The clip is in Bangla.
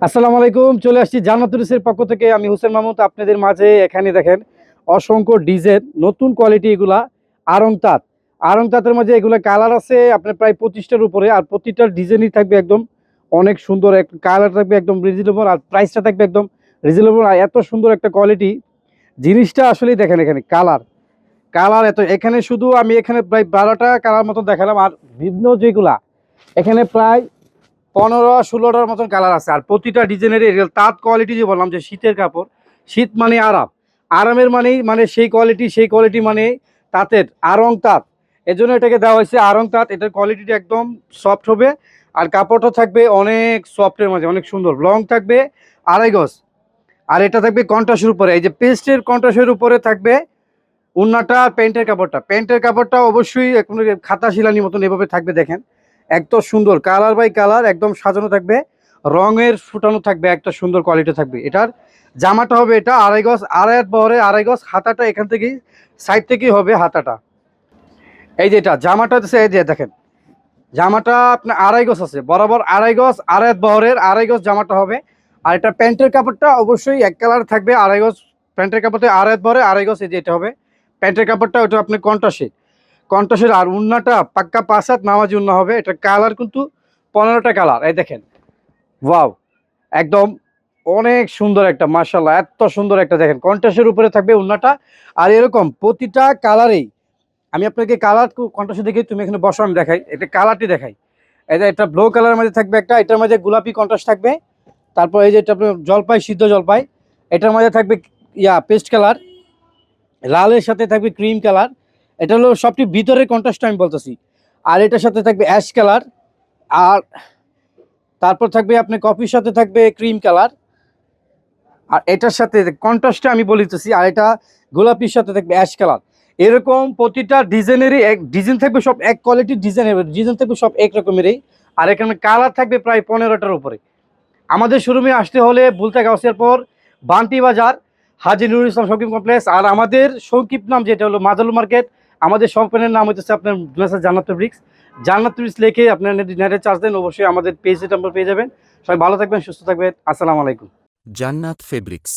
আসসালামু আলাইকুম। চলে আসছি জান্নাতুল পক্ষ থেকে। আমি হোসেন মাহমুদ আপনাদের মাঝে। এখানে দেখেন অসংখ্য ডিজাইন, নতুন কোয়ালিটি এগুলা। আড়ং তাঁত, আড়ং তাঁতের মাঝে এগুলা কালার আছে আপনার প্রায় 25টার উপরে। আর প্রতিটার ডিজাইনই থাকবে একদম অনেক সুন্দর, এক কালার থাকবে একদম রিজনেবল, আর প্রাইসটা থাকবে একদম রিজনেবল। আর এত সুন্দর একটা কোয়ালিটি জিনিসটা আসলেই দেখেন। এখানে কালার কালার এত, এখানে শুধু আমি এখানে প্রায় 12টা কালার মতো দেখালাম। আর বিভিন্ন যেগুলা এখানে প্রায় 15-16টার মতন কালার আছে। আর প্রতিটা ডিজাইনের তাঁত কোয়ালিটি, যে বললাম যে শীতের কাপড়, শীত মানে আরাম, আরামের মানেই মানে সেই কোয়ালিটি মানে তাঁতের আড়ং তাঁত। এজন্য এটাকে দেওয়া হয়েছে আড়ং তাঁত। এটার কোয়ালিটিটা একদম সফট হবে। আর কাপড়টা থাকবে অনেক সফটের মাঝে, অনেক সুন্দর, লং থাকবে 2.5 গজ। আর এটা থাকবে কন্ট্রাস্টের উপরে, এই যে পেস্টের কন্ট্রাস্টের উপরে থাকবে উন্নাটা। প্যান্টের কাপড়টা অবশ্যই খাতা শিলানির মতন এভাবে থাকবে দেখেন। একদম সুন্দর কালার বাই কালার, একদম সাজানো থাকবে, রঙের ফুটানো থাকবে, একটা সুন্দর কোয়ালিটি থাকবে। এটার জামাটা হবে এটা 2.5 গজ, 2.5 বহরে 2.5 গজ। হাতাটা এখান থেকেই, সাইড থেকেই হবে হাতাটা। এই যে এটা জামাটা হচ্ছে, এই যে দেখেন জামাটা আপনার 2.5 গজ আছে, বরাবর 2.5 গজ, 2.5 বহরের 2.5 গজ জামাটা হবে। আর এটা প্যান্টের কাপড়টা অবশ্যই এক কালার থাকবে, 2.5 গজ। প্যান্টের কাপড়তে 2.5 বহরে 2.5 গজ, এই যে এটা হবে প্যান্টের কাপড়টা। ওটা আপনি কন্টাসের। আর উন্নাটা পাক্কা 5 হাত নামাজি উন্না হবে। এটা কালার কিন্তু 15টা কালার, এই দেখেন। ওয়াও, একদম অনেক সুন্দর একটা, মাশাআল্লাহ এত সুন্দর একটা দেখেন কন্টাসের উপরে থাকবে উন্নাটা। আর এরকম প্রতিটা কালারেই আমি আপনাকে কালার কন্ট্রাস্ট দেখে, তুমি এখানে বসো আমি দেখাই, এটা কালারটি দেখাই। এই যে এটা ব্লু কালারের মধ্যে থাকবে একটা, এটার মাঝে গোলাপি কন্ট্রাস্ট থাকবে। তারপর এই যে এটা আপনার জলপাই, সিদ্ধ জলপাই, এটার মাঝে থাকবে পেস্ট কালার, লালের সাথে থাকবে ক্রিম কালার। এটা হলো সবটি ভিতরের কন্ট্রাস্ট আমি বলতেছি। আর এটার সাথে থাকবে অ্যাশ কালার। আর তারপর থাকবে আপনার কফির সাথে থাকবে ক্রিম কালার। আর এটার সাথে কন্ট্রাস্টটা আমি বলিতেছি। আর এটা গোলাপির সাথে থাকবে অ্যাশ কালার। এরকম প্রতিটা ডিজাইনেরই এক ডিজাইন থাকবে, সব এক কোয়ালিটির ডিজাইন থাকবে সব এক রকমেরই। আর এখানে কালার থাকবে প্রায় 15টার উপরে। আমাদের শোরুমে আসতে হলে ভুলতা গাউসিয়ার পর বান্টি বাজার, হাজী নুরুল ইসলাম শপিং কমপ্লেক্স। আর আমাদের সংক্ষিপ্ত নাম যেটা হলো মাজালু মার্কেট। আমাদের শপের নাম হচ্ছে আপনার জান্নাত ফেব্রিক্স। জান্নাত ফেব্রিক্স লিখে আপনার নেটে চার্জ দেন, অবশ্যই আমাদের পেজে নাম্বার পেয়ে যাবেন। সবাই ভালো থাকবেন, সুস্থ থাকবেন। আসসালামু আলাইকুম। জান্নাত ফেব্রিক্স।